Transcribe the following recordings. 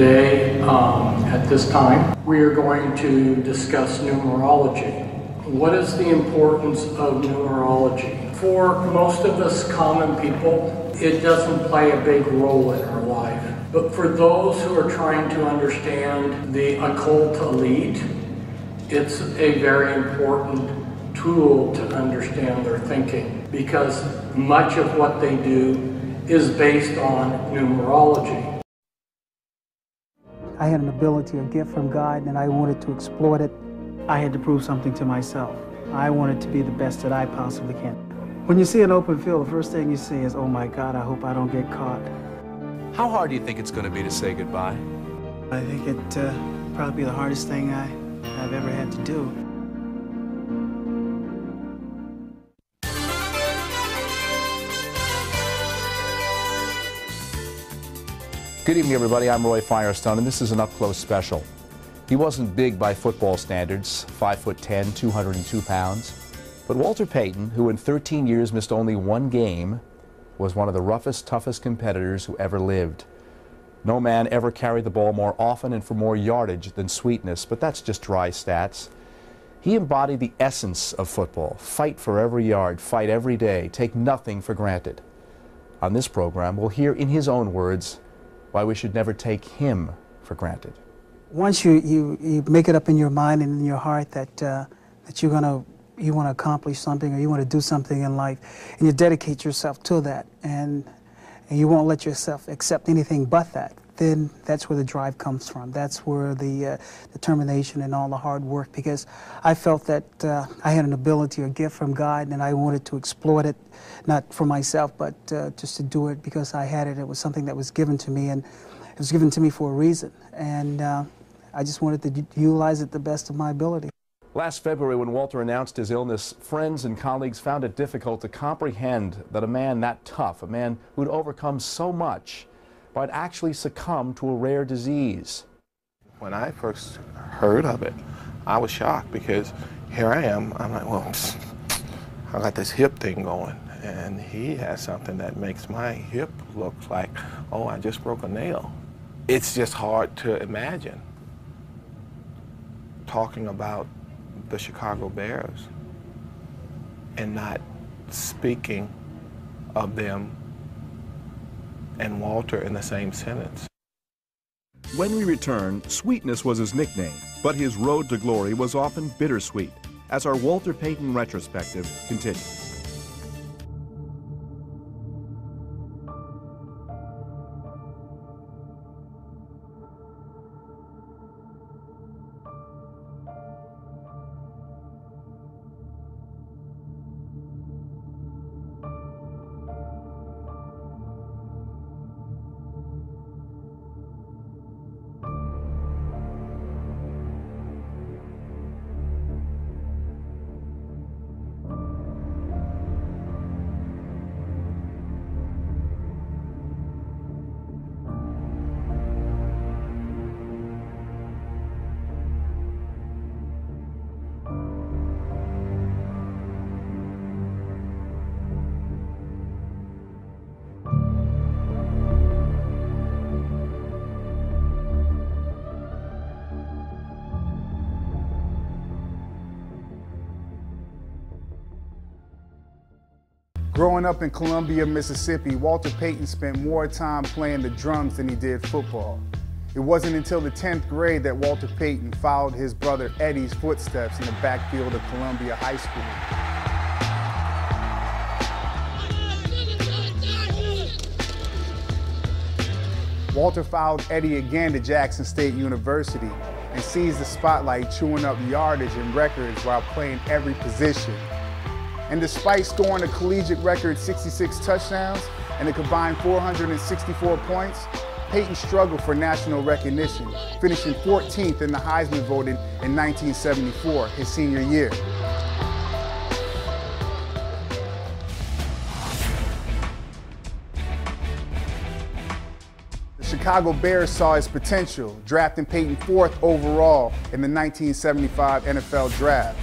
Today, at this time, we are going to discuss numerology. What is the importance of numerology? For most of us common people, it doesn't play a big role in our life. But for those who are trying to understand the occult elite, it's a very important tool to understand their thinking, because much of what they do is based on numerology. I had an ability, a gift from God, and I wanted to exploit it. I had to prove something to myself. I wanted to be the best that I possibly can. When you see an open field, the first thing you see is, oh my God, I hope I don't get caught. How hard do you think it's going to be to say goodbye? I think it'd probably be the hardest thing I've ever had to do. Good evening, everybody. I'm Roy Firestone, and this is an up-close special. He wasn't big by football standards, 5'10", 202 pounds. But Walter Payton, who in 13 years missed only one game, was one of the roughest, toughest competitors who ever lived. No man ever carried the ball more often and for more yardage than Sweetness, but that's just dry stats. He embodied the essence of football. Fight for every yard, fight every day, take nothing for granted. On this program, we'll hear in his own words why we should never take him for granted. Once you make it up in your mind and in your heart that you want to accomplish something, or you want to do something in life, and you dedicate yourself to that, and you won't let yourself accept anything but that, then that's where the drive comes from. That's where the determination and all the hard work, because I felt that I had an ability, a gift from God, and I wanted to exploit it, not for myself, but just to do it because I had it. It was something that was given to me, and it was given to me for a reason, and I just wanted to utilize it the best of my ability. Last February, when Walter announced his illness, friends and colleagues found it difficult to comprehend that a man that tough, a man who'd overcome so much, might actually succumb to a rare disease. When I first heard of it, I was shocked, because here I am, I'm like, well, I got this hip thing going, and he has something that makes my hip look like, oh, I just broke a nail. It's just hard to imagine talking about the Chicago Bears and not speaking of them and Walter in the same sentence. When we return, Sweetness was his nickname, but his road to glory was often bittersweet, as our Walter Payton retrospective continues. Growing up in Columbia, Mississippi, Walter Payton spent more time playing the drums than he did football. It wasn't until the 10th grade that Walter Payton followed his brother Eddie's footsteps in the backfield of Columbia High School. Walter followed Eddie again to Jackson State University and seized the spotlight, chewing up yardage and records while playing every position. And despite scoring a collegiate record 66 touchdowns and a combined 464 points, Payton struggled for national recognition, finishing 14th in the Heisman voting in 1974, his senior year. The Chicago Bears saw his potential, drafting Payton 4th overall in the 1975 NFL Draft.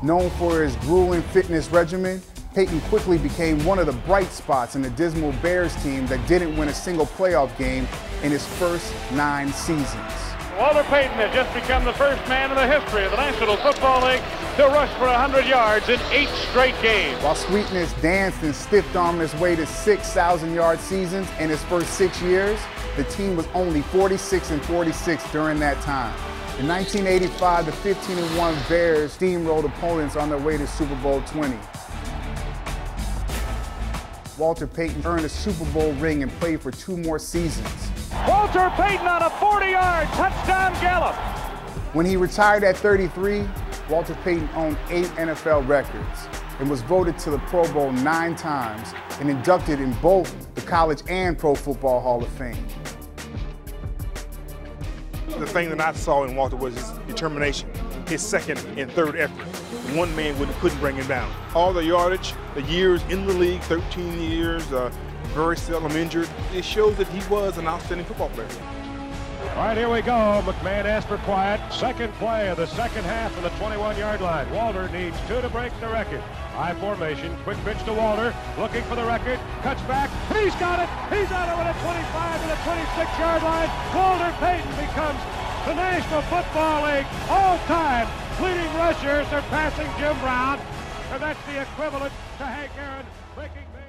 Known for his grueling fitness regimen, Payton quickly became one of the bright spots in the dismal Bears team that didn't win a single playoff game in his first 9 seasons. Walter Payton has just become the first man in the history of the National Football League to rush for 100 yards in 8 straight games. While Sweetness danced and stiff-armed his way to 6 1,000-yard seasons in his first 6 years, the team was only 46-46 during that time. In 1985, the 15-1 Bears steamrolled opponents on their way to Super Bowl 20. Walter Payton earned a Super Bowl ring and played for 2 more seasons. Walter Payton on a 40-yard touchdown gallop. When he retired at 33, Walter Payton owned 8 NFL records and was voted to the Pro Bowl 9 times and inducted in both the College and Pro Football Hall of Fame. The thing that I saw in Walter was his determination, his second and third effort. One man couldn't bring him down. All the yardage, the years in the league, 13 years, very seldom injured, it shows that he was an outstanding football player. All right, here we go. McMahon asked for quiet. Second play of the second half of the 21-yard line. Walter needs 2 to break the record. High formation, quick pitch to Walter, looking for the record, cuts back, he's got it, he's on it with a 25 to the 26-yard line. Walter Payton becomes the National Football League all-time leading rusher, surpassing Jim Brown, and that's the equivalent to Hank Aaron breaking Babe.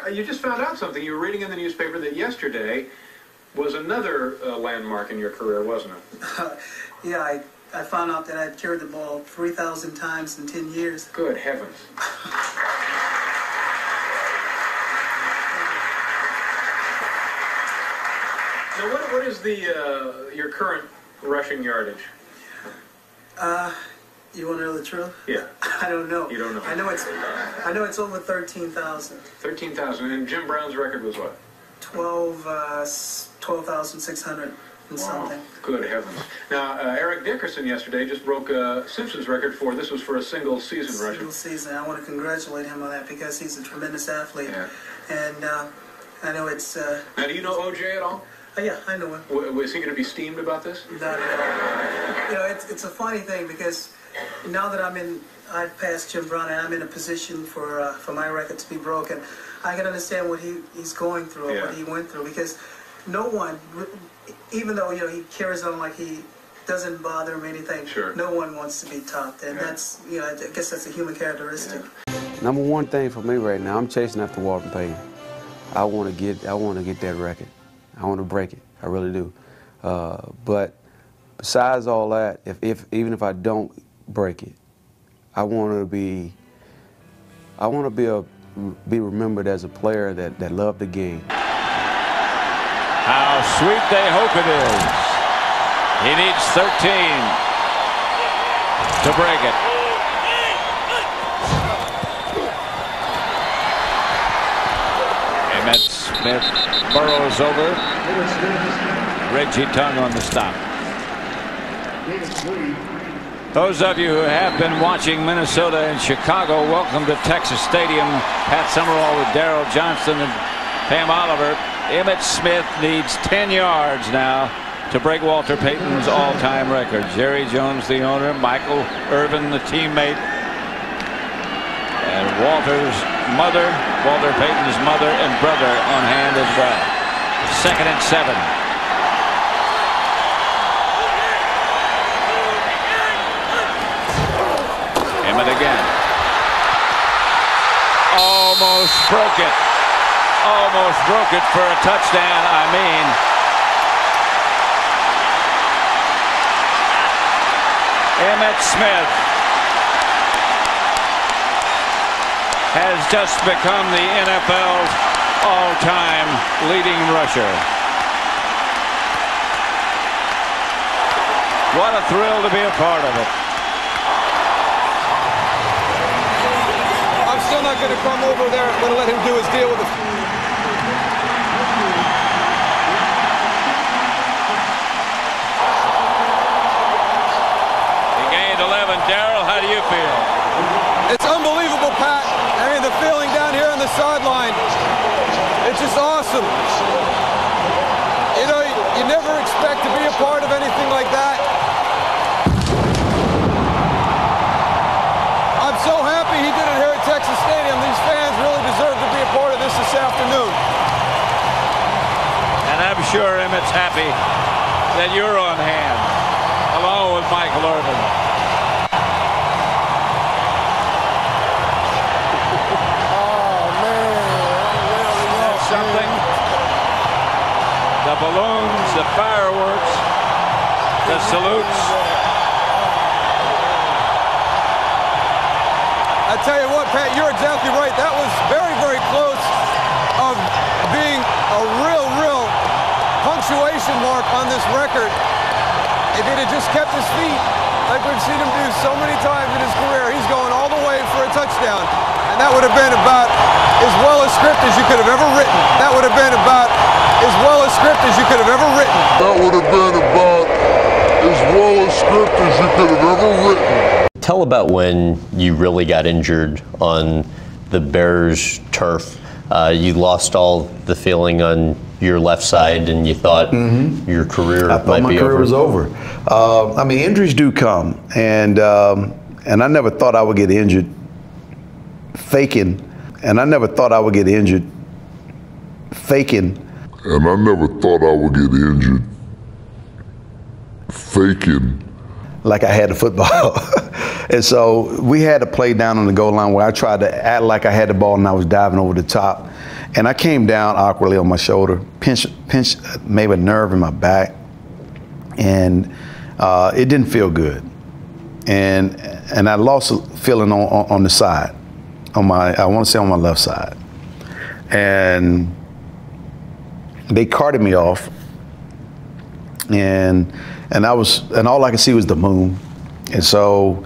You just found out something. You were reading in the newspaper that yesterday was another landmark in your career, wasn't it? Yeah, I found out that I'd carried the ball 3,000 times in 10 years. Good heavens. Now, what is the your current rushing yardage? You want to know the truth? Yeah. I don't know. You don't know? I know it's over 13,000. 13,000. And Jim Brown's record was what? 12,600 and something. Good heavens. Now, Eric Dickerson yesterday just broke Simpson's record this was for a single season rushing. Single season. I want to congratulate him on that because he's a tremendous athlete. Yeah. And I know it's... Now, do you know OJ at all? Yeah, I know him. Was he going to be steamed about this? Not at all. You know, it's a funny thing because now that I've passed Jim Brown and I'm in a position for my record to be broken, I can understand what he's going through, or what he went through, because no one, even though he carries on like he doesn't bother him anything, no one wants to be topped, and that's I guess that's a human characteristic. Number one thing for me right now, I'm chasing after Walter Payton. I want to get that record. I want to break it. I really do. But besides all that, even if I don't break it, I want to be remembered as a player that loved the game. How sweet they hope it is. He needs 13 to break it. Emmitt Smith burrows over. Reggie Tongue on the stop. Those of you who have been watching Minnesota and Chicago, welcome to Texas Stadium. Pat Summerall with Darrell Johnston and Pam Oliver. Emmitt Smith needs 10 yards now to break Walter Payton's all-time record. Jerry Jones, the owner, Michael Irvin, the teammate, and Walter Payton's mother and brother on hand as well. 2nd and 7. Emmitt again. Almost broke it. Almost broke it for a touchdown, I mean. Emmitt Smith has just become the NFL's all-time leading rusher. What What a thrill to be a part of it. I'm still not going to come over there. I'm going to let him do his deal with it. He gained 11. Darryl, how do you feel? It's unbelievable, Pat. I mean, the feeling down here on the sideline, it's just awesome. You know, you never expect to be a part of anything like that. I'm so happy he did it here at Texas Stadium. These fans really deserve to be a part of this afternoon. And I'm sure Emmitt's happy that you're on hand, along with Michael Irvin. Something. The balloons, the fireworks, the salutes. I tell you what, Pat, you're exactly right. That was very, very close of being a real punctuation mark on this record. If it had just kept his feet, like we've seen him do so many times in his career, he's going all the way for a touchdown. And that would have been about as well a script as you could have ever written. That would have been about as well a script as you could have ever written. That would have been about as well a script as you could have ever written. Tell about when you really got injured on the Bears turf. You lost all the feeling on your left side, and you thought your career I thought might my be career over. was over. I mean, injuries do come, and I never thought I would get injured faking, and I never thought I would get injured faking. And I never thought I would get injured faking. Like I had the football. And so we had a play down on the goal line where I tried to act like I had the ball and I was diving over the top. And I came down awkwardly on my shoulder, pinched maybe a nerve in my back. And it didn't feel good. And I lost a feeling on the side, I want to say on my left side. And they carted me off, and all I could see was the moon. And so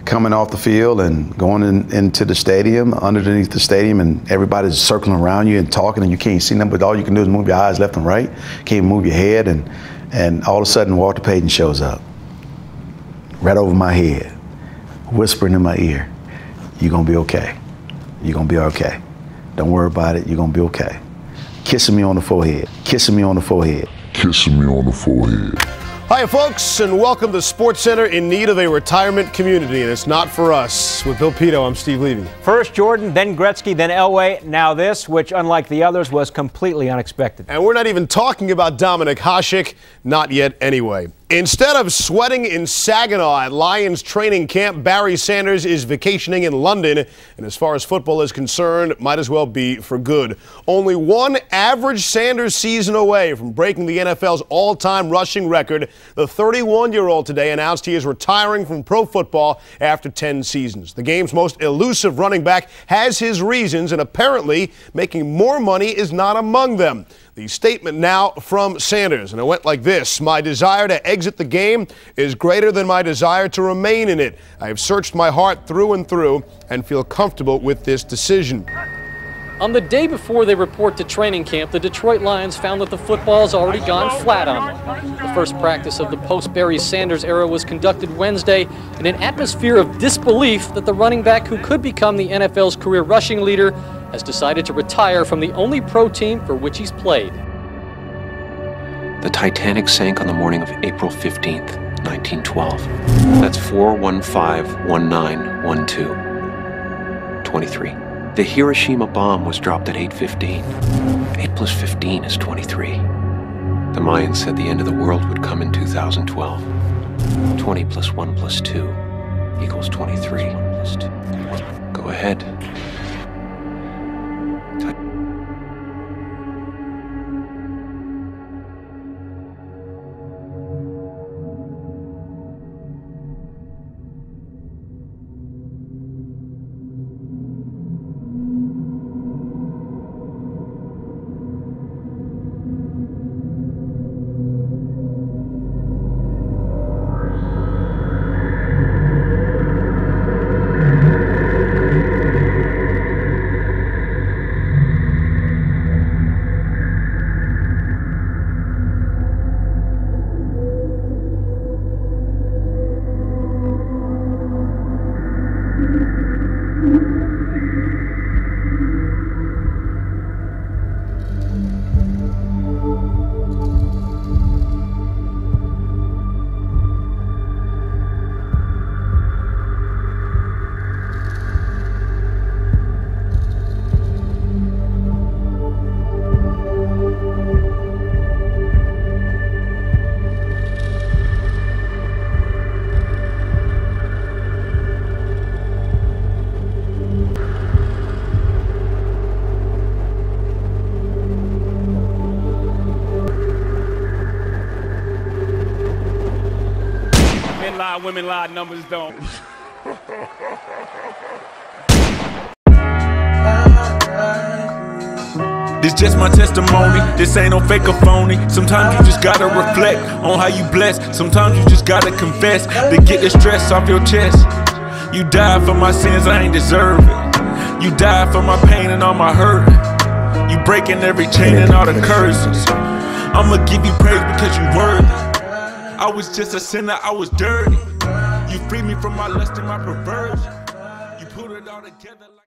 coming off the field and going into the stadium, underneath the stadium, and everybody's circling around you and talking, and you can't see them, but all you can do is move your eyes left and right. Can't move your head, and all of a sudden Walter Payton shows up right over my head, whispering in my ear, "You're gonna be okay. You're gonna be okay. Don't worry about it. You're gonna be okay." Kissing me on the forehead. Kissing me on the forehead. Kissing me on the forehead. Hi, folks, and welcome to Sports Center in need of a retirement community, and it's not for us. With Bill Pito, I'm Steve Levy. First Jordan, then Gretzky, then Elway, now this, which, unlike the others, was completely unexpected. And we're not even talking about Dominik Hasek, not yet anyway. Instead of sweating in Saginaw at Lions training camp, Barry Sanders is vacationing in London, and as far as football is concerned, might as well be for good. Only one average Sanders season away from breaking the NFL's all-time rushing record, the 31-year-old today announced he is retiring from pro football after 10 seasons. The game's most elusive running back has his reasons, and apparently making more money is not among them. The statement now from Sanders, and it went like this: "My desire to exit the game is greater than my desire to remain in it. I have searched my heart through and through and feel comfortable with this decision." On the day before they report to training camp, the Detroit Lions found that the football's already gone flat on them. The first practice of the post-Barry Sanders era was conducted Wednesday in an atmosphere of disbelief that the running back who could become the NFL's career rushing leader has decided to retire from the only pro team for which he's played. The Titanic sank on the morning of April 15th, 1912. That's 4-1-5-1-9-1-2. 23. The Hiroshima bomb was dropped at 8:15. 8 plus 15 is 23. The Mayans said the end of the world would come in 2012. 20 plus 1 plus 2 equals 23. Go ahead. lie, women lie, numbers don't. This just my testimony, this ain't no fake or phony. Sometimes you just gotta reflect on how you blessed. Sometimes you just gotta confess to get the stress off your chest. You died for my sins, I ain't deserve it. You died for my pain and all my hurt. You breaking every chain and all the curses. I'ma give you praise because you worthy. I was just a sinner, I was dirty. You freed me from my lust and my perversion. You put it all together like